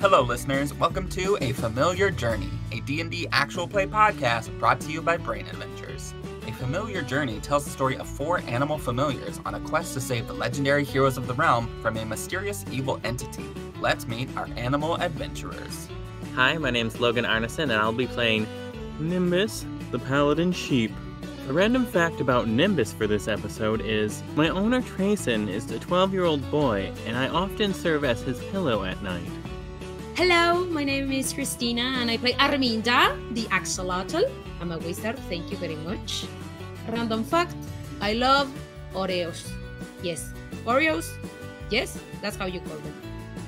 Hello, listeners. Welcome to A Familiar Journey, a D&D actual play podcast brought to you by Brain Adventures. A Familiar Journey tells the story of 4 animal familiars on a quest to save the legendary heroes of the realm from a mysterious evil entity. Let's meet our animal adventurers. Hi, my name's Logan Arneson, and I'll be playing Nimbus the Paladin Sheep. A random fact about Nimbus for this episode is my owner Trason is a 12-year-old boy, and I often serve as his pillow at night. Hello, my name is Christina and I play Arminda, the axolotl. I'm a wizard, thank you very much. Random fact, I love Oreos. Yes, Oreos, yes, that's how you call them.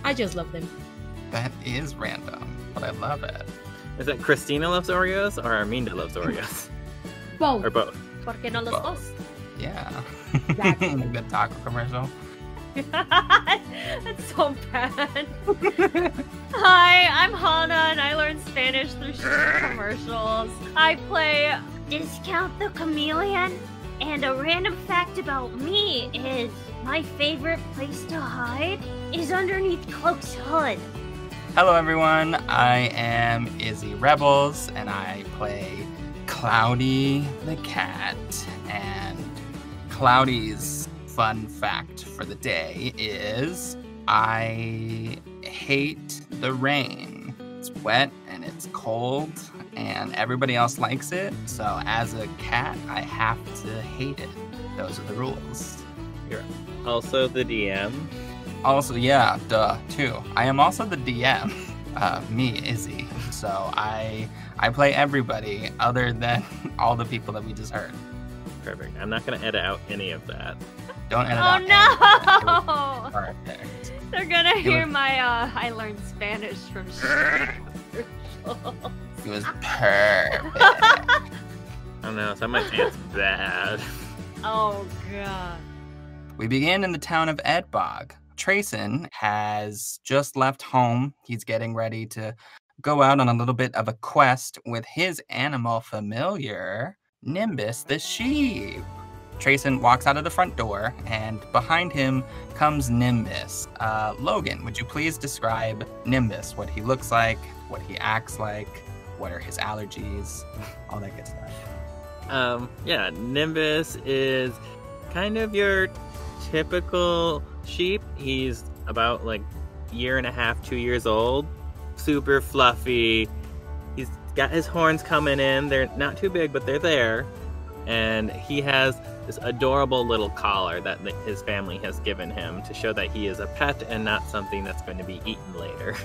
I just love them. That is random, but I love it. Is that Christina loves Oreos or Arminda loves Oreos? Both. Or both? ¿Por qué no los dos? Yeah. Exactly. Good taco commercial. That's so bad. Hi, I'm Hana and I learned Spanish through commercials. I play Discount the Chameleon, and a random fact about me is my favorite place to hide is underneath Cloak's hood. Hello, everyone. I am Izzy Rebels, and I play Cloudy the cat. And Cloudy's fun fact for the day is I hate the rain. It's wet and it's cold and everybody else likes it. So as a cat, I have to hate it. Those are the rules. You're also the DM. Also, yeah, duh, too. I am also the DM. Me, Izzy. So I play everybody other than all the people that we just heard. Perfect. I'm not going to edit out any of that. Don't edit Oh out no! Perfect. They're gonna hear my I learned Spanish from commercials. It was perfect. I don't know, so my aunt's bad. Oh god. We begin in the town of Edbog. Trason has just left home. He's getting ready to go out on a little bit of a quest with his animal familiar, Nimbus the Sheep. Trason walks out of the front door, and behind him comes Nimbus. Logan, would you please describe Nimbus, what he looks like, what he acts like, what are his allergies, all that good stuff? Yeah, Nimbus is kind of your typical sheep. He's about like 1.5 to 2 years old, super fluffy. He's got his horns coming in. They're not too big, but they're there. And he has this adorable little collar that his family has given him to show that he is a pet and not something that's going to be eaten later.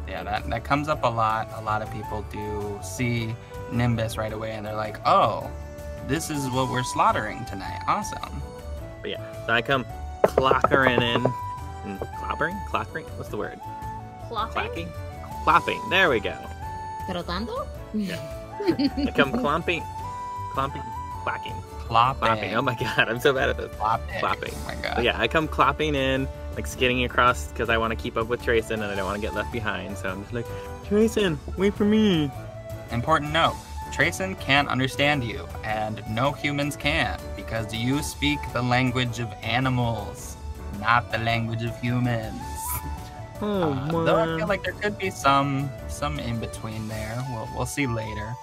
Yeah, that comes up a lot. A lot of people do see Nimbus right away and they're like, oh, this is what we're slaughtering tonight. Awesome. But yeah, so I come clockering in. Clockering? What's the word? Clopping? Clopping. There we go. Trotando? Yeah. I come clapping. Clapping. Oh my god, I'm so bad at this. Clapping. Oh my god. But yeah, I come clopping in, like skidding across because I want to keep up with Trason and I don't want to get left behind. So I'm just like, Trason, wait for me. Important note, Trason can't understand you, and no humans can, because you speak the language of animals, not the language of humans. Oh man. Though I feel like there could be some in between there. We'll see later.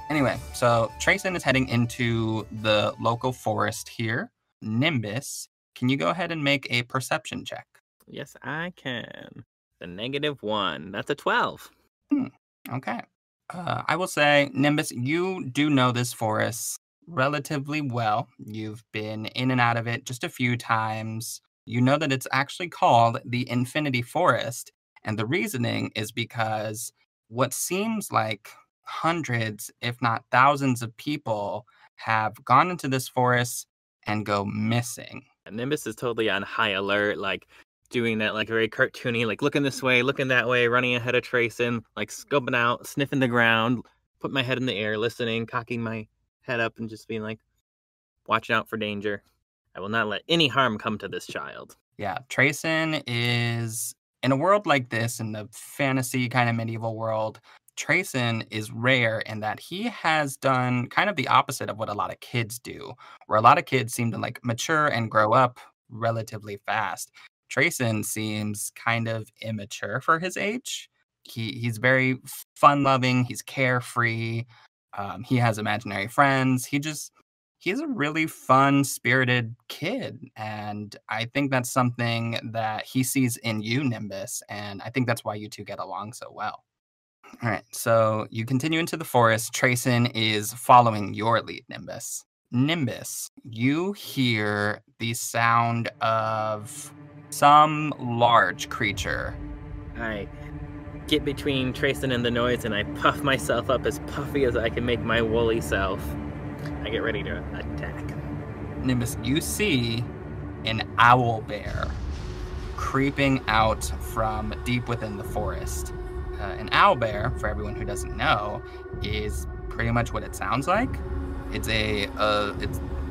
Anyway, so Trason is heading into the local forest here. Nimbus, can you go ahead and make a perception check? Yes, I can. The -1. That's a 12. Okay. I will say, Nimbus, you do know this forest relatively well. You've been in and out of it just a few times. You know that it's actually called the Infinity Forest. And the reasoning is because what seems like hundreds, if not thousands of people have gone into this forest and go missing. And Nimbus is totally on high alert, like doing that like very cartoony, like looking this way, looking that way, running ahead of Trason, like scoping out, sniffing the ground, putting my head in the air, listening, cocking my head up and just being like, watching out for danger. I will not let any harm come to this child. Yeah, Trason is, in a world like this, in the fantasy kind of medieval world, Trason is rare in that he has done kind of the opposite of what a lot of kids do, where a lot of kids seem to like mature and grow up relatively fast. Trason seems kind of immature for his age. He's very fun-loving. He's carefree. He has imaginary friends. He's a really fun, spirited kid, and I think that's something that he sees in you, Nimbus, and I think that's why you two get along so well. All right, so you continue into the forest. Trason is following your lead, Nimbus. Nimbus, you hear the sound of some large creature. I get between Trason and the noise, and I puff myself up as puffy as I can make my woolly self. I get ready to attack. Nimbus, you see an owl bear creeping out from deep within the forest. An owl bear, for everyone who doesn't know, is pretty much what it sounds like. It's a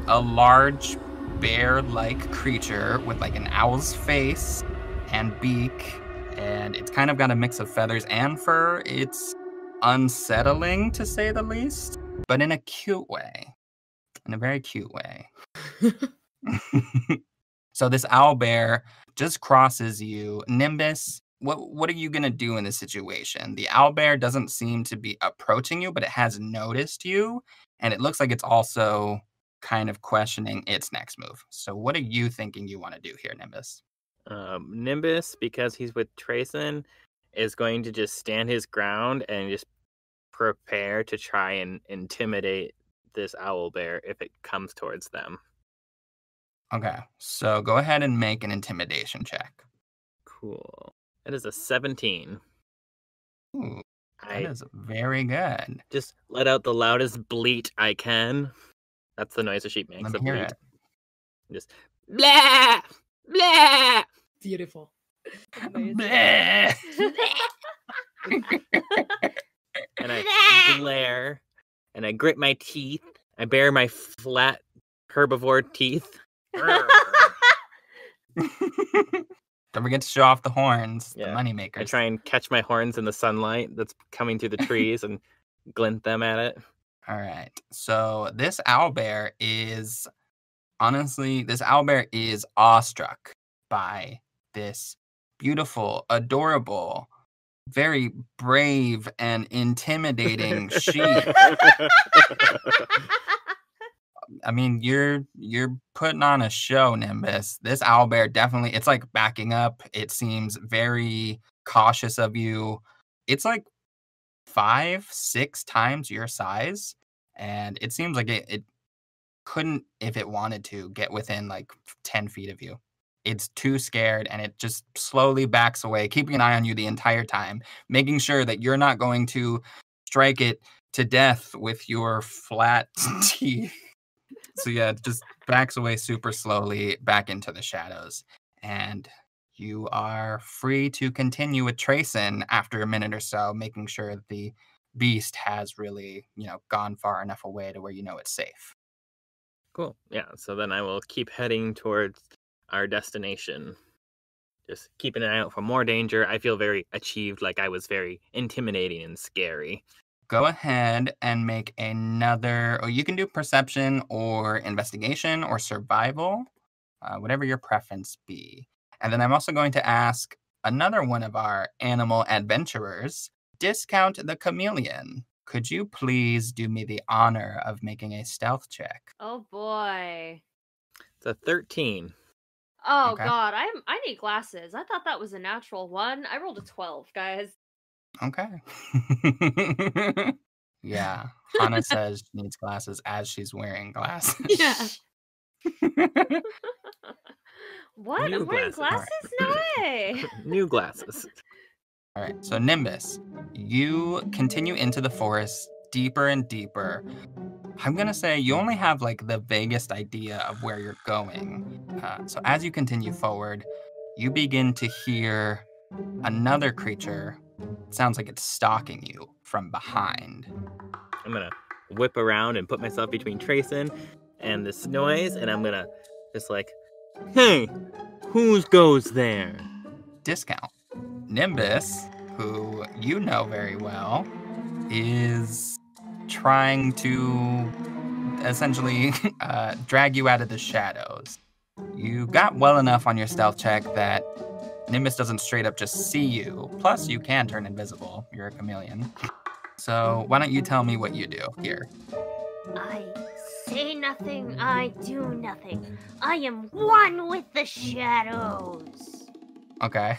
large bear-like creature with like an owl's face and beak, and it's kind of got a mix of feathers and fur. It's unsettling, to say the least, but in a cute way. In a very cute way. So this owl bear just crosses you. Nimbus, what are you going to do in this situation? The owl bear doesn't seem to be approaching you, but it has noticed you, and it looks like it's also kind of questioning its next move. So what are you thinking you want to do here, Nimbus? Nimbus, because he's with Trason, is going to just stand his ground and just prepare to try and intimidate this owl bear if it comes towards them. Okay, so go ahead and make an intimidation check. Cool. That is a 17. Ooh, that is very good. Just let out the loudest bleat I can. That's the noise a sheep makes. Let me hear it. Just blah, blah. Beautiful. Bleh. And I glare, and I grit my teeth. I bare my flat herbivore teeth. Don't forget to show off the horns, the money I makers. try and catch my horns in the sunlight that's coming through the trees and glint them at it. All right. So this owlbear is awestruck by this beautiful, adorable, very brave and intimidating sheep. I mean, you're putting on a show, Nimbus. This owlbear definitely, it's like backing up. It seems very cautious of you. It's like 5-6 times your size, and it seems like it couldn't, if it wanted to, get within like 10 feet of you. It's too scared, and it just slowly backs away, keeping an eye on you the entire time, making sure that you're not going to strike it to death with your flat teeth. So yeah, it just backs away super slowly back into the shadows. And you are free to continue with Trason after a minute or so, making sure that the beast has really, gone far enough away to where it's safe. Cool. Yeah, so then I will keep heading towards our destination. Just keeping an eye out for more danger. I feel very achieved, like I was very intimidating and scary. Go ahead and make another, you can do perception or investigation or survival, whatever your preference be. And then I'm also going to ask another one of our animal adventurers, Discount the Chameleon. Could you please do me the honor of making a stealth check? Oh boy. It's a 13. Oh Okay. god, I need glasses. I thought that was a natural one. I rolled a 12, guys. Okay. Yeah. Hana says she needs glasses as she's wearing glasses. Yeah. What? New I'm wearing glasses. glasses? No way. New glasses. All right. So Nimbus, you continue into the forest deeper and deeper. I'm going to say you only have like the vaguest idea of where you're going. So as you continue forward, you begin to hear another creature. It sounds like it's stalking you from behind. I'm going to whip around and put myself between Trason and this noise, and I'm going to just like, hey, who goes there? Discount. Nimbus, who you know very well, is trying to essentially drag you out of the shadows. You got well enough on your stealth check that Nimbus doesn't straight up just see you. Plus, you can turn invisible. You're a chameleon. So why don't you tell me what you do here? I say nothing, I do nothing. I am one with the shadows. Okay.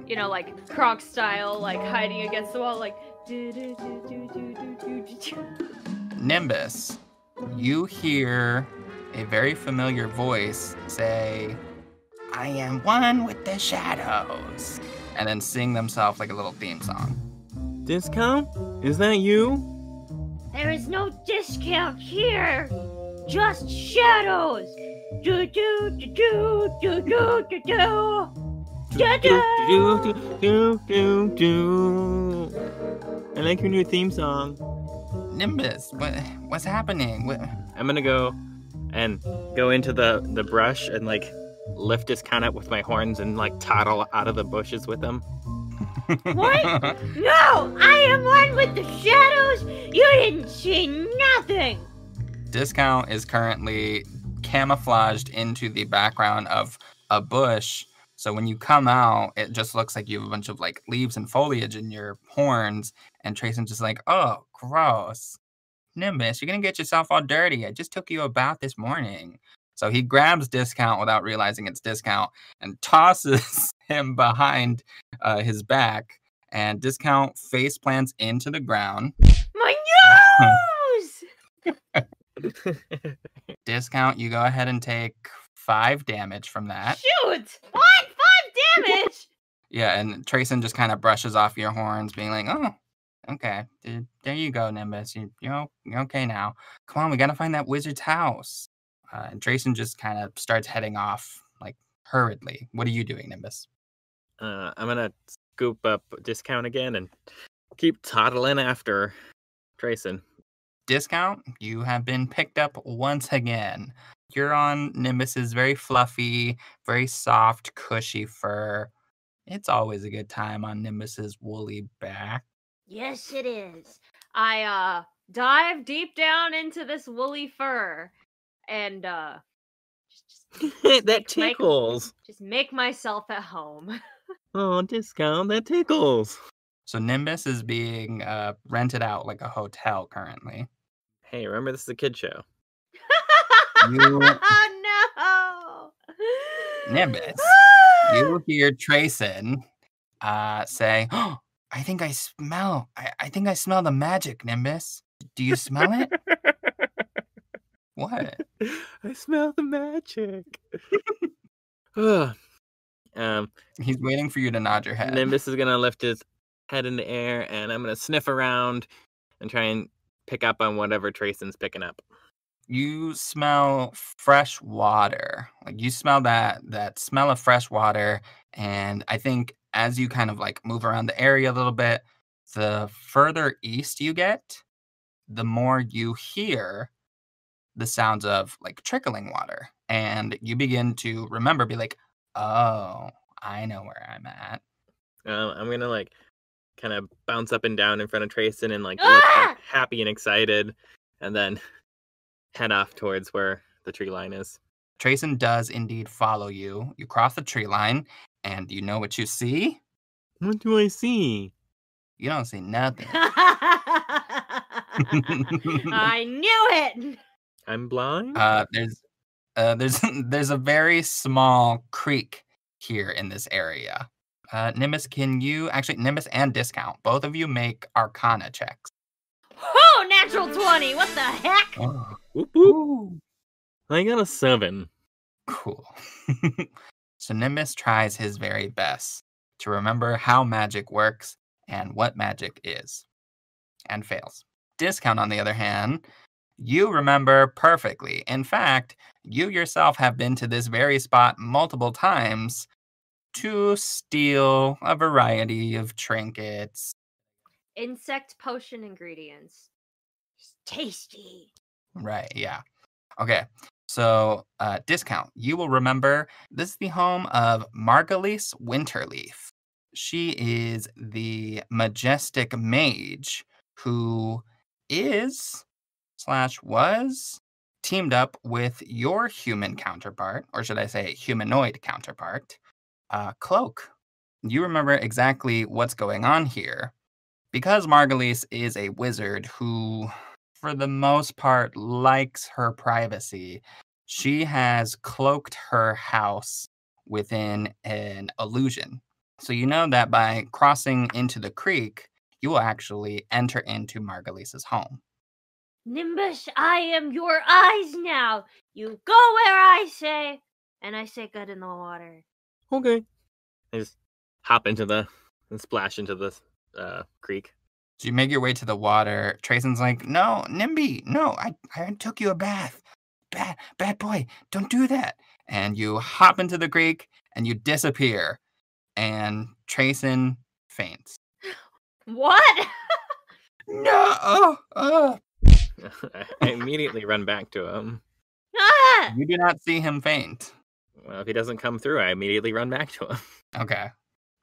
You know, like Kronk style, like hiding against the wall, like do do do do do do do do. Nimbus, you hear a very familiar voice say, I am one with the shadows, and then sing themselves like a little theme song. Discount? Is that you? There is no discount here. Just shadows. Do do do do do do do do. Da, Do. I like your new theme song. Nimbus, what's happening? I'm gonna go into the brush and like lift Discount up with my horns and like toddle out of the bushes with him. What? No! I am one with the shadows! You didn't see nothing! Discount is currently camouflaged into the background of a bush. So when you come out, it just looks like you have a bunch of like leaves and foliage in your horns. And Trason's just like, oh, gross. Nimbus, you're going to get yourself all dirty. I just took you a bath this morning. So he grabs Discount without realizing it's Discount and tosses him behind his back. And Discount face plants into the ground. My nose! Discount, you go ahead and take 5 damage from that. Shoot! What? 5 damage? Yeah, and Trason just kind of brushes off your horns, being like, oh, okay. There you go, Nimbus. You're okay now. Come on, we got to find that wizard's house. And Trason just kind of starts heading off, like, hurriedly. What are you doing, Nimbus? I'm gonna scoop up Discount again and keep toddling after Trason. Discount, you have been picked up once again. You're on Nimbus's very fluffy, very soft, cushy fur. It's always a good time on Nimbus's woolly back. Yes, it is. I dive deep down into this woolly fur and That tickles. just make myself at home. Oh, Discount, that tickles. So Nimbus is being rented out like a hotel currently. Hey, remember this is a kid show. You, Oh no! Nimbus, you hear Trason say, oh, I think I smell the magic, Nimbus. Do you smell it? What? I smell the magic. He's waiting for you to nod your head. Nimbus is gonna lift his head in the air, and I'm gonna sniff around and try and pick up on whatever Trason's picking up. You smell fresh water. Like you smell that smell of fresh water, and I think as you kind of like move around the area a little bit, the further east you get, the more you hear the sounds of like trickling water, and you begin to remember, be like, oh, I know where I'm at. I'm gonna like kind of bounce up and down in front of Trason and like look like, happy and excited, and then head off towards where the tree line is. Trason does indeed follow you. You cross the tree line, and you know what you see? What do I see? You don't see nothing. I knew it. I'm blind. There's a very small creek here in this area. Nimbus, Nimbus and Discount, both of you make Arcana checks. Oh, natural 20. What the heck? Oh, Whoop, whoop. I got a 7. cool. So Nimbus tries his very best to remember how magic works and what magic is, and fails. Discount, on the other hand, you remember perfectly. In fact, you yourself have been to this very spot multiple times to steal a variety of trinkets. Insect potion ingredients. It's tasty. Right, yeah. Okay, so Discount, you will remember this is the home of Margulies Winterleaf. She is the majestic mage who is / was teamed up with your human counterpart, or should I say humanoid counterpart, Cloak. you remember exactly what's going on here. Because Margulies is a wizard who, for the most part, likes her privacy, she has cloaked her house within an illusion. So you know that by crossing into the creek, you will actually enter into Margulies' home. Nimbus, I am your eyes now. You go where I say, and I say good in the water. Okay. I just hop into and splash into the creek. So you make your way to the water. Trason's like, no, Nimby, no, I took you a bath. Bad boy, don't do that. And you hop into the creek and you disappear. And Trason faints. What? No! I immediately run back to him. Ah! You do not see him faint. Well, if he doesn't come through, I immediately run back to him. Okay.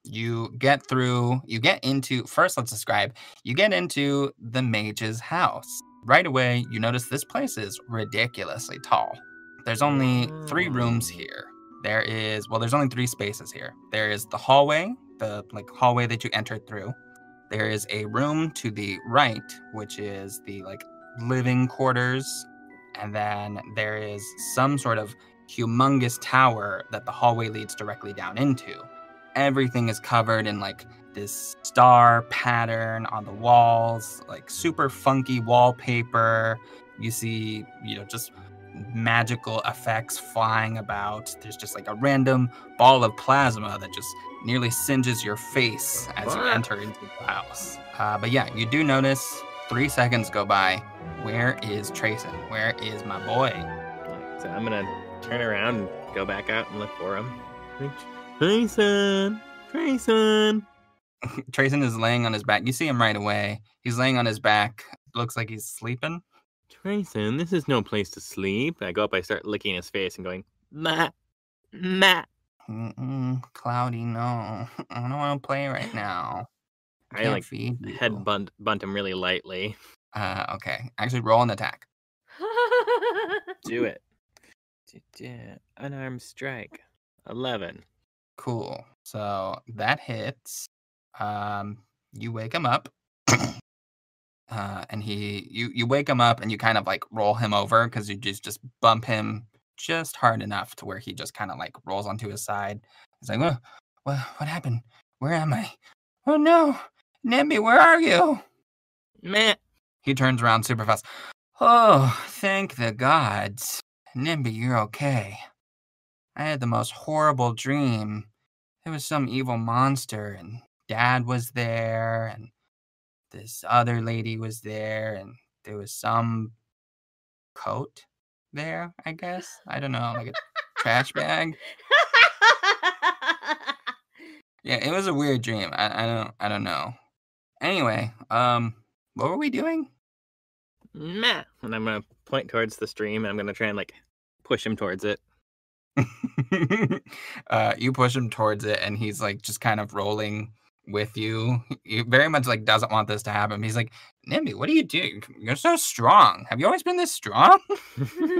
You get into, first let's describe, you get into the mage's house. Right away, you notice this place is ridiculously tall. There's only 3 rooms here. There's only 3 spaces here. There is the hallway, the hallway that you entered through. There is a room to the right, which is the living quarters. And then there is some sort of humongous tower that the hallway leads directly down into. Everything is covered in this star pattern on the walls, super funky wallpaper. You see, just magical effects flying about. There's just a random ball of plasma that just nearly singes your face as you enter into the house. But yeah, you do notice 3 seconds go by. Where is Trason? Where is my boy? So I'm gonna turn around and go back out and look for him. Trason! Trason is laying on his back. You see him right away. He's laying on his back. Looks like he's sleeping. Trason, this is no place to sleep. I go up, I start licking his face and going, Matt. Cloudy, no. I don't want to play right now. I head bunt him really lightly. Okay. Actually, roll an attack. Do it. Unarmed strike. 11. Cool. So that hits. You wake him up. And you wake him up and you kind of roll him over because you just bump him just hard enough to where he just kind of rolls onto his side. He's like, what happened? Where am I? Oh no, Nimby, where are you? Meh. He turns around super fast. Oh, thank the gods. Nimby, you're okay. I had the most horrible dream. There was some evil monster and Dad was there and this other lady was there and there was some coat there, I guess. I don't know, like a trash bag. Yeah, it was a weird dream. I don't know. Anyway, what were we doing? Meh. And I'm gonna point towards the stream and I'm gonna try and push him towards it. You push him towards it and he's just kind of rolling with you. He very much doesn't want this to happen. He's like, Nimby, what are you doing? You're so strong. Have you always been this strong?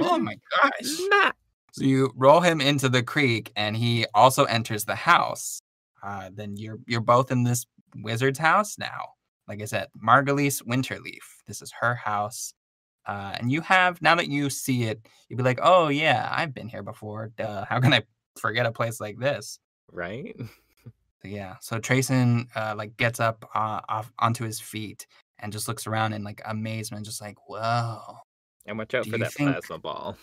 Oh my gosh. Nah. So you roll him into the creek and he also enters the house. Then you're both in this wizard's house now. Like I said, Margulies Winterleaf. This is her house. And you have, now that you see it, you'd be like, oh yeah, I've been here before. Duh. How can I forget a place like this? Right? So, yeah. So Trason gets up off onto his feet and just looks around in amazement, just whoa. And watch out for that plasma ball.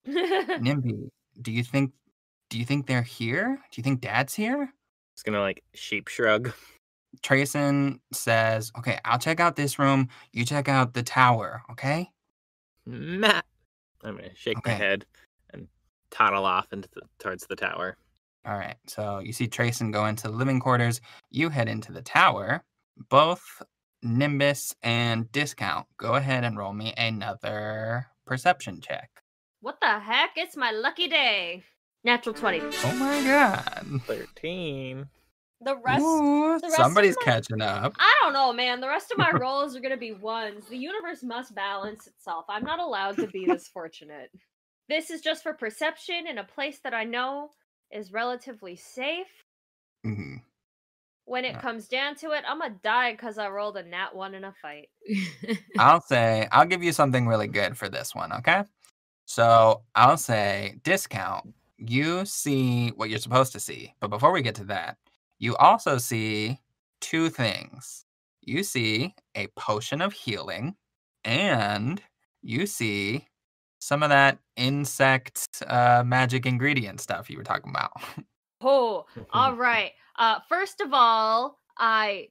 Nimby, do you think they're here? Do you think Dad's here? Just gonna sheep shrug. Trason says, okay, I'll check out this room. You check out the tower, okay? Nah. I'm gonna shake my head and toddle off towards the tower. All right. So you see Trason go into the living quarters. You head into the tower. Both Nimbus and Discount, go ahead and roll me another perception check. What the heck? It's my lucky day. Natural 20. Oh my god. 13. The rest Somebody's catching up. I don't know, man. The rest of my rolls are gonna be ones. The universe must balance itself. I'm not allowed to be this fortunate. This is just for perception in a place that I know is relatively safe. Mhm. When it Yeah. comes down to it, I'm gonna die because I rolled a nat 1 in a fight. I'll give you something really good for this one, okay? So I'll say discount. You see what you're supposed to see. But before we get to that, you also see two things. You see a potion of healing, and you see some of that insect magic ingredient stuff you were talking about. Oh, all right. First of all, I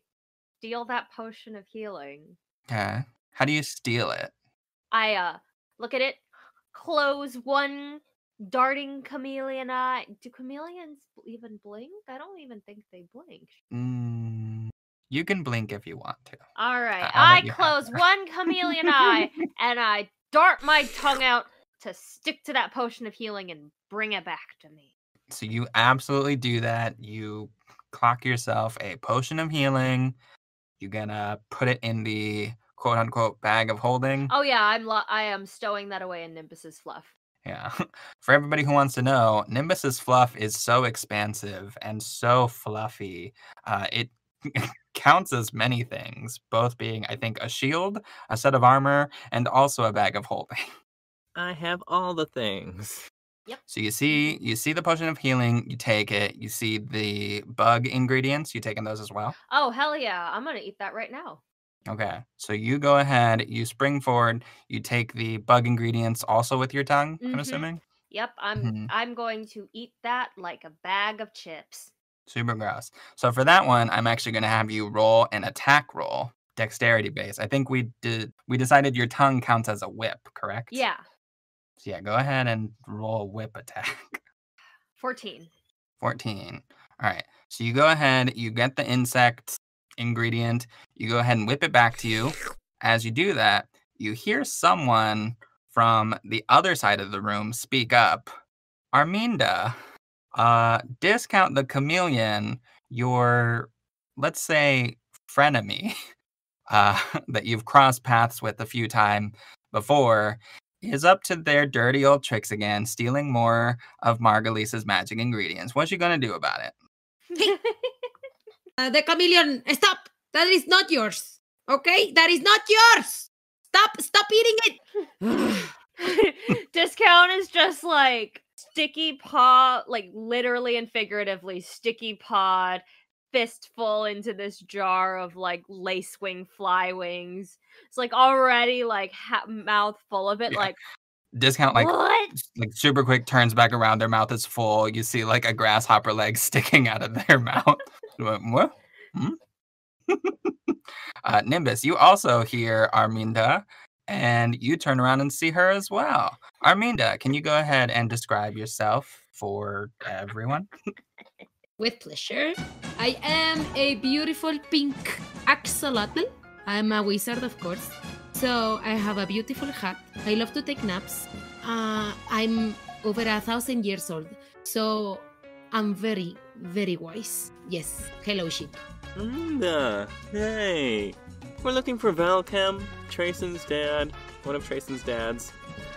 steal that potion of healing. Okay. How do you steal it? I look at it, close one darting chameleon eye. Do chameleons even blink? I don't even think they blink. You can blink if you want to. All right, I'll I let you have close that. one chameleon eye and I dart my tongue out to stick to that potion of healing and bring it back to me. So you absolutely do that. You clock yourself a potion of healing. You're gonna put it in the quote unquote bag of holding. Oh yeah, I am stowing that away in Nimbus's fluff. Yeah. For everybody who wants to know, Nimbus's fluff is so expansive and so fluffy. It counts as many things, both being, I think, a shield, a set of armor, and also a bag of holding. I have all the things. So you see the potion of healing, you take it. You see the bug ingredients, you taking those as well? Oh hell yeah, I'm gonna eat that right now. Okay. So you go ahead, you spring forward, you take the bug ingredients also with your tongue, I'm Mhm. assuming? Yep, I'm going to eat that like a bag of chips. Super gross. So for that one, I'm actually going to have you roll an attack roll, dexterity base. I think we decided your tongue counts as a whip, correct? Yeah, So yeah, go ahead and roll a whip attack. 14. 14. All right. So you go ahead, you get the insect ingredient, you go ahead and whip it back to you. As you do that, you hear someone from the other side of the room speak up. Arminda, discount the chameleon, your, let's say, frenemy, that you've crossed paths with a few times before, is up to their dirty old tricks again, stealing more of Margalisa's magic ingredients. What you gonna do about it? The chameleon, stop! That is not yours. Okay? That is not yours! Stop eating it! Discount is just like sticky paw, like literally and figuratively sticky pawed, fistful into this jar of like lacewing fly wings. It's like already like mouth full of it. Yeah. Like Discount like what? super quick turns back around. Their mouth is full. You see like a grasshopper leg sticking out of their mouth. What? Nimbus, you also hear Arminda, and you turn around and see her as well. Arminda, can you go ahead and describe yourself for everyone? With pleasure. I am a beautiful pink axolotl. I'm a wizard, of course. So I have a beautiful hat. I love to take naps. I'm over 1,000 years old. So I'm very, very wise. Yes. Hello, sheep. Arminda, hey. We're looking for Valcam, Trason's dad, one of Trason's dads.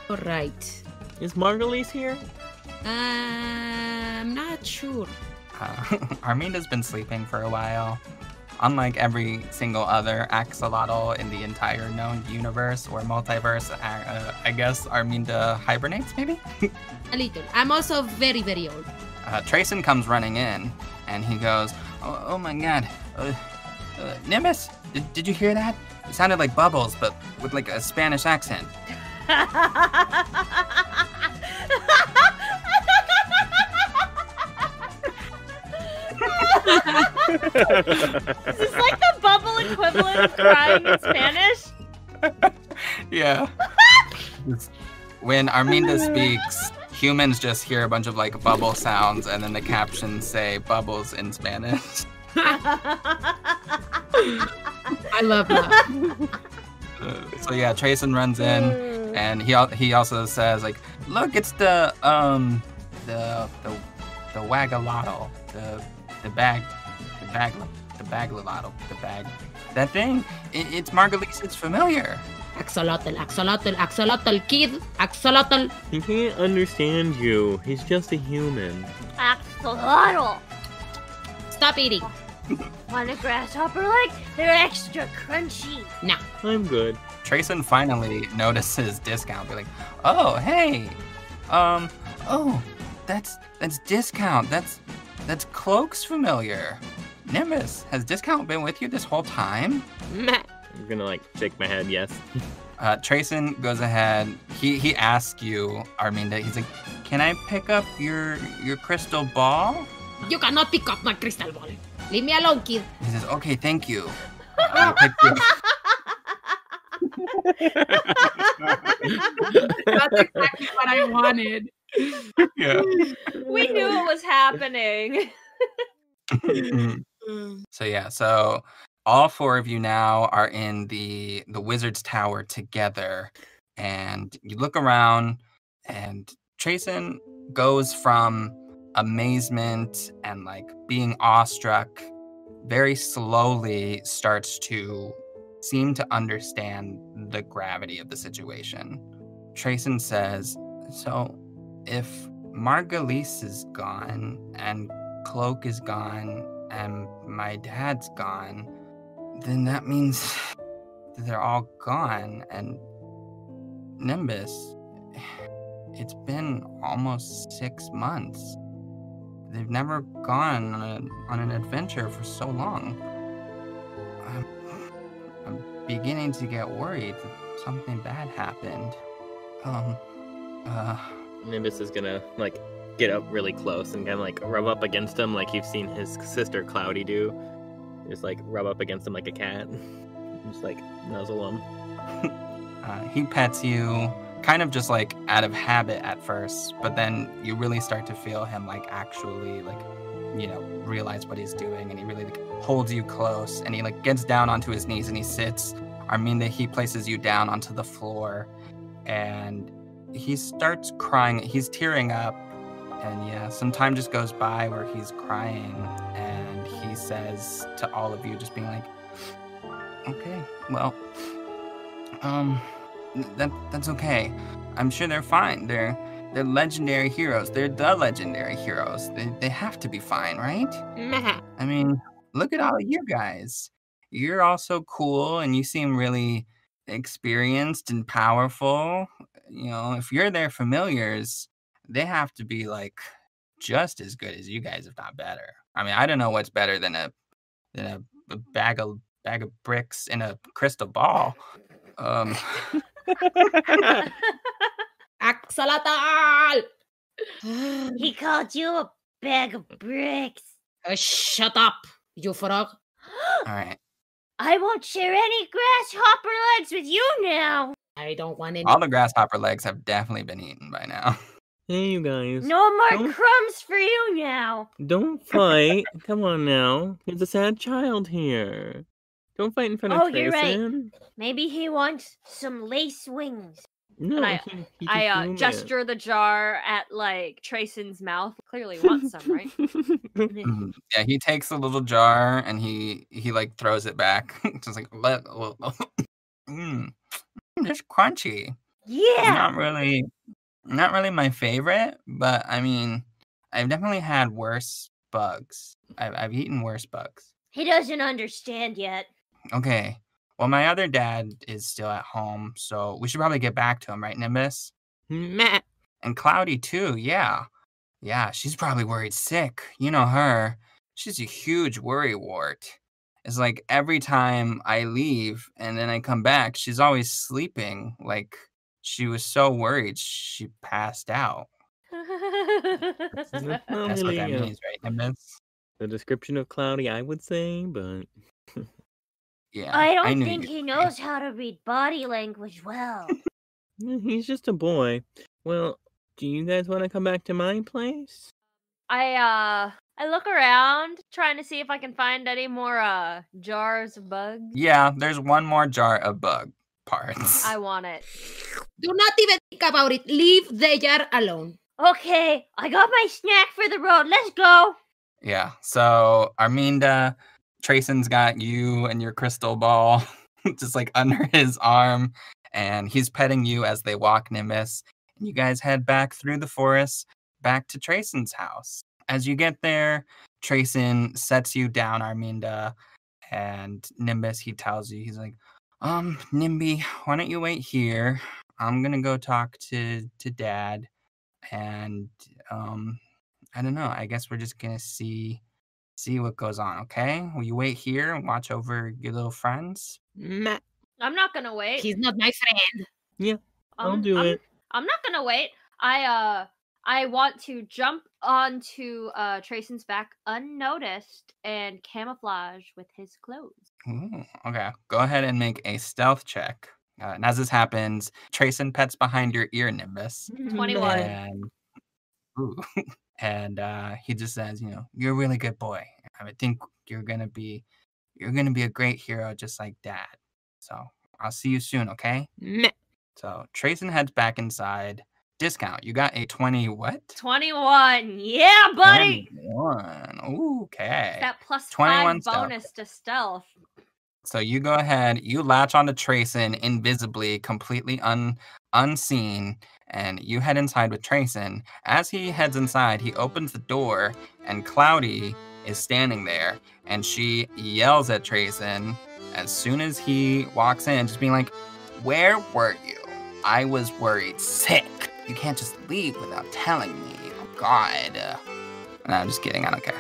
All right. Is Margulies here? I'm not sure. Arminda's been sleeping for a while. Unlike every single other axolotl in the entire known universe or multiverse, I guess Arminda hibernates, maybe? A little. I'm also very, very old. Trason comes running in, and he goes, oh my god. Nimbus, did you hear that? It sounded like Bubbles, but with like a Spanish accent. Is this like the bubble equivalent of crying in Spanish? Yeah. When Arminda speaks, humans just hear a bunch of like bubble sounds, and then the captions say bubbles in Spanish. I love that. So yeah, Trason runs in, and he also says like, "Look, it's the wagalotl, the bag, that thing. It's Margulies. It's familiar." Axolotl, kid, axolotl. He can't understand you. He's just a human. Axolotl. Stop eating. Want a grasshopper leg? They're extra crunchy. No. I'm good. Trason finally notices Discount. Be like, oh, hey. Oh, that's Discount. That's Cloak's familiar. Nimbus, has Discount been with you this whole time? Meh. I'm gonna like shake my head, yes. Trason goes ahead. He asks you, Arminda, he's like, can I pick up your crystal ball? You cannot pick up my crystal ball. Leave me alone, kid. He says, okay, thank you. And he picks you That's exactly what I wanted. Yeah. We knew it was happening. So all four of you now are in the wizard's tower together, and you look around, and Trason goes from amazement and like being awestruck, very slowly starts to seem to understand the gravity of the situation. Trason says, so if Margulies is gone and Cloak is gone and my dad's gone, then that means they're all gone. And Nimbus, it's been almost 6 months. They've never gone on an adventure for so long. I'm beginning to get worried that something bad happened. Nimbus is gonna like get up really close and kind of like rub up against him like you've seen his sister Cloudy do. Just like rub up against him like a cat. Just like nuzzle him. He pets you, kind of just like out of habit at first, but then you really start to feel him like actually like, realize what he's doing, and he really like holds you close, and he like gets down onto his knees and he sits. Arminda, he places you down onto the floor, and he starts crying. He's tearing up, and some time just goes by where he's crying, and he says to all of you, just being like, okay, well, that's okay. I'm sure they're fine. They're legendary heroes. They're the legendary heroes. They have to be fine, right? Meh. I mean, look at all of you guys. You're all so cool, and you seem really experienced and powerful. If you're their familiars, they have to be like just as good as you guys, if not better. I mean, I don't know what's better than a bag of bricks in a crystal ball. Axolotl! He called you a bag of bricks. Shut up, you frog. All right. I won't share any grasshopper legs with you now. I don't want any. All the grasshopper legs have definitely been eaten by now. Hey, you guys. No more Don't- crumbs for you now. Don't fight. Come on now. There's a sad child here. Don't fight in front of Oh, you're right. Trason. Maybe he wants some lace wings. No, And he I just ruined it. gesture the jar at like Trason's mouth. Clearly wants some, right? Mhm. Yeah, he takes the little jar and he like throws it back. Just like, it's crunchy. Yeah. Not really my favorite, but I mean, I've definitely had worse bugs. I've eaten worse bugs. He doesn't understand yet. Okay. Well, my other dad is still at home, so we should probably get back to him, right, Nimbus? Meh. And Cloudy too, yeah. Yeah, she's probably worried sick. You know her. She's a huge worry wart. It's like every time I leave and then I come back, she's always sleeping. Like she was so worried she passed out. This is not That's what really, that means, right, Nimbus? the description of Cloudy, I would say, but Yeah. I don't knew think you'd he say. knows how to read body language well. he's just a boy. Well, do you guys want to come back to my place? I look around trying to see if I can find any more jars of bugs. Yeah, there's one more jar of bug parts. I want it. Do not even think about it. Leave the jar alone. Okay, I got my snack for the road. Let's go. Yeah, so Arminda, Trason's got you and your crystal ball just like under his arm, and he's petting you as they walk, Nimbus. And you guys head back through the forest back to Trason's house. As you get there, Trason sets you down, Arminda, and Nimbus, he tells you, he's like, Nimby, why don't you wait here? I'm gonna go talk to Dad, and I don't know. I guess we're just gonna see what goes on. Okay? Will you wait here and watch over your little friends? Meh. I'm not gonna wait. He's not my friend. Yeah, I'll do it. I'm not gonna wait. I want to jump onto Trason's back unnoticed and camouflage with his clothes. Ooh, okay. Go ahead and make a stealth check. And as this happens, Trason pets behind your ear, Nimbus. 21. And, ooh, and he just says, you're a really good boy. I think you're gonna be a great hero just like Dad. So I'll see you soon, okay? Meh. So Trason heads back inside. Discount. You got a 20 what? 21. Yeah, buddy. 21. Okay. That plus 21 5 bonus to stealth. So you go ahead, you latch onto Trason invisibly, completely unseen, and you head inside with Trason. As he heads inside, he opens the door, and Cloudy is standing there, and she yells at Trason as soon as he walks in, just being like, "Where were you? I was worried sick. You can't just leave without telling me. Oh, God." No, I'm just kidding. I don't care.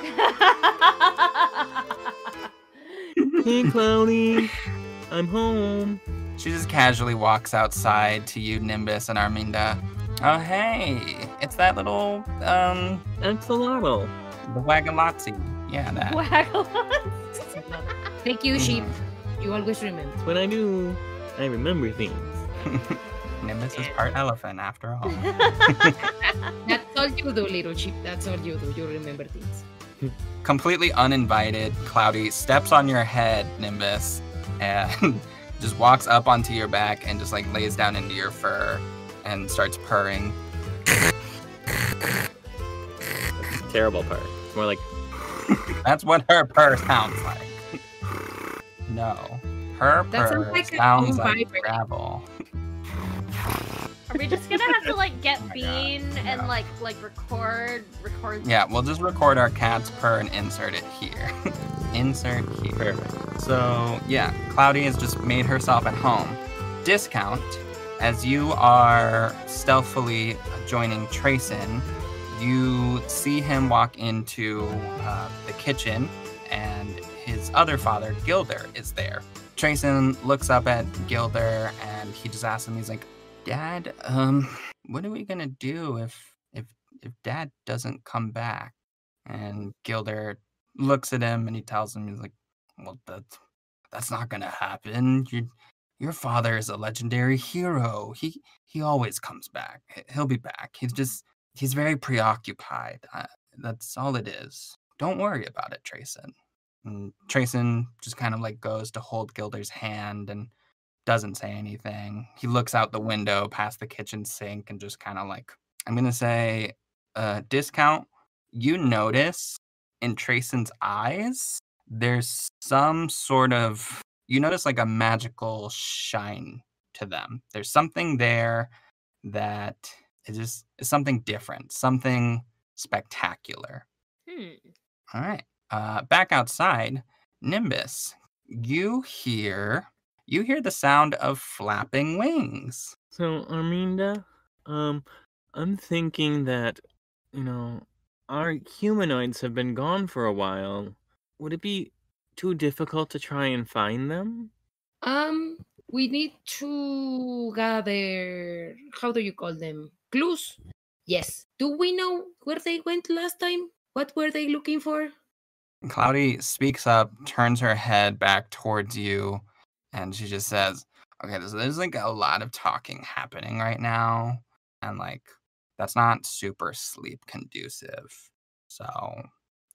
Hey, Cloudy. I'm home. She just casually walks outside to you, Nimbus and Arminda. Oh, hey. It's that little, Axolotl. the Wagalotzi. Yeah, that. Thank you, sheep. You always remember. That's what I do. I remember things. Nimbus is part elephant, after all. That's all you do, little sheep. That's all you do. You remember things. Completely uninvited, Cloudy steps on your head, Nimbus, and just walks up onto your back and just like lays down into your fur and starts purring. Terrible part. More like, That's what her purr sounds like. No. Her That purr sounds like a sounds cool like vibrator. gravel. Are we just gonna have to like get Oh my Bean God, and no. like record? Yeah, we'll just record our cat's purr and insert it here. Insert here. perfect. So, yeah, Cloudy has just made herself at home. Discount, as you are stealthily joining Trason, you see him walk into the kitchen, and his other father, Gilder, is there. Trason looks up at Gilder, and he just asks him, he's like, "Dad, what are we gonna do if Dad doesn't come back?" And Gilder looks at him and he tells him, he's like, "Well, that's not gonna happen. Your father is a legendary hero. He always comes back. He'll be back. He's very preoccupied. That's all it is. Don't worry about it, Trason." And Trason just kind of like goes to hold Gilder's hand and doesn't say anything. He looks out the window past the kitchen sink and just kind of like, I'm gonna say, Discount. You notice in Trason's eyes, there's some sort of, you notice like a magical shine to them. There's something there that is something different, something spectacular. All right. Back outside, Nimbus, you hear the sound of flapping wings. So, Arminda, I'm thinking that, our humanoids have been gone for a while. Would it be too difficult to try and find them? We need to gather, how do you call them? Clues? Yes. Do we know where they went last time? What were they looking for? Cloudy speaks up, turns her head back towards you, and she just says, "Okay, there's like a lot of talking happening right now, and like that's not super sleep conducive. So,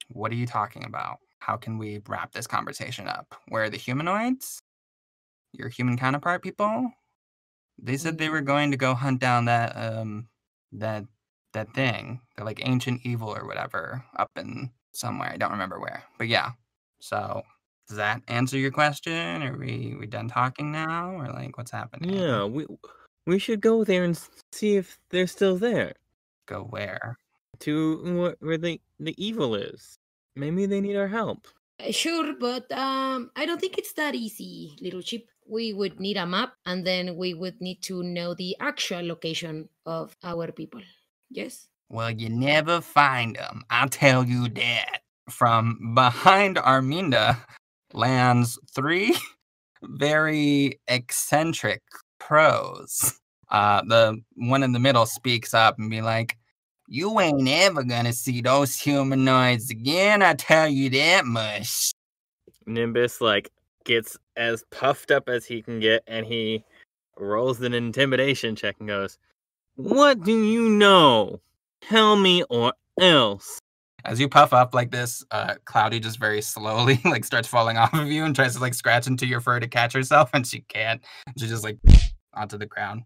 what are you talking about? How can we wrap this conversation up? Where are the humanoids? Your human counterpart people? They said they were going to go hunt down that thing, the like ancient evil or whatever, up in somewhere. I don't remember where. But yeah. So does that answer your question? Are we done talking now? Or like what's happening? Yeah, we should go there and see if they're still there. Go where? To where the evil is. Maybe they need our help. Sure, but I don't think it's that easy, little sheep. We would need a map, and then we would need to know the actual location of our people. Yes? Well, you never find them, I'll tell you that. From behind Arminda lands 3 very eccentric crows. The one in the middle speaks up and be like, "You ain't ever gonna see those humanoids again, I tell you that much." Nimbus gets as puffed up as he can get, and he rolls an intimidation check and goes, "What do you know? Tell me or else." As you puff up like this, Cloudy just very slowly starts falling off of you and tries to scratch into your fur to catch herself, and she can't. She just onto the ground.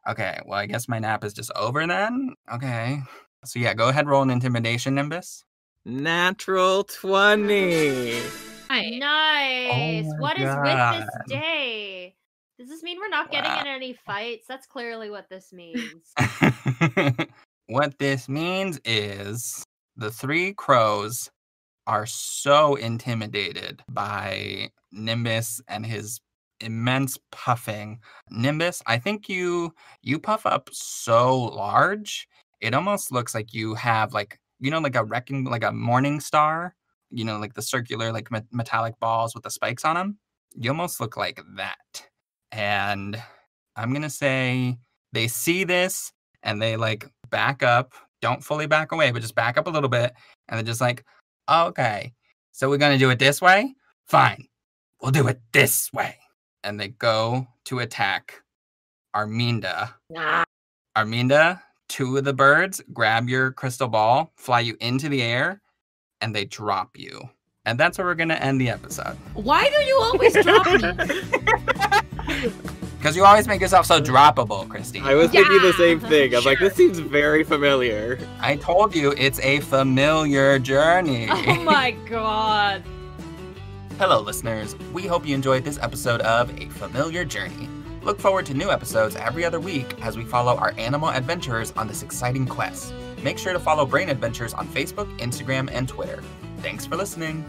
Okay, well, I guess my nap is just over then. Okay. So yeah, go ahead, roll an intimidation, Nimbus. Natural 20. Nice. Oh my What is with God. this day? Does this mean we're not getting in any fights? That's clearly what this means. What this means is the 3 crows are so intimidated by Nimbus and his immense puffing. Nimbus, I think you puff up so large, it almost looks like you have a morning star, the circular metallic balls with the spikes on them. You almost look like that. And I'm going to say they see this and they back up, don't fully back away, but just back up a little bit. And they're just okay, so we're going to do it this way? Fine, we'll do it this way. And they go to attack Arminda. Arminda, 2 of the birds grab your crystal ball, fly you into the air, and they drop you. And that's where we're going to end the episode. Why do you always drop me? Because you always make yourself so droppable, Christine. I was thinking the same thing. I'm like, this seems very familiar. I told you, it's a familiar journey. Oh my god. Hello, listeners. We hope you enjoyed this episode of A Familiar Journey. Look forward to new episodes every other week as we follow our animal adventurers on this exciting quest. Make sure to follow Brain Adventures on Facebook, Instagram, and Twitter. Thanks for listening.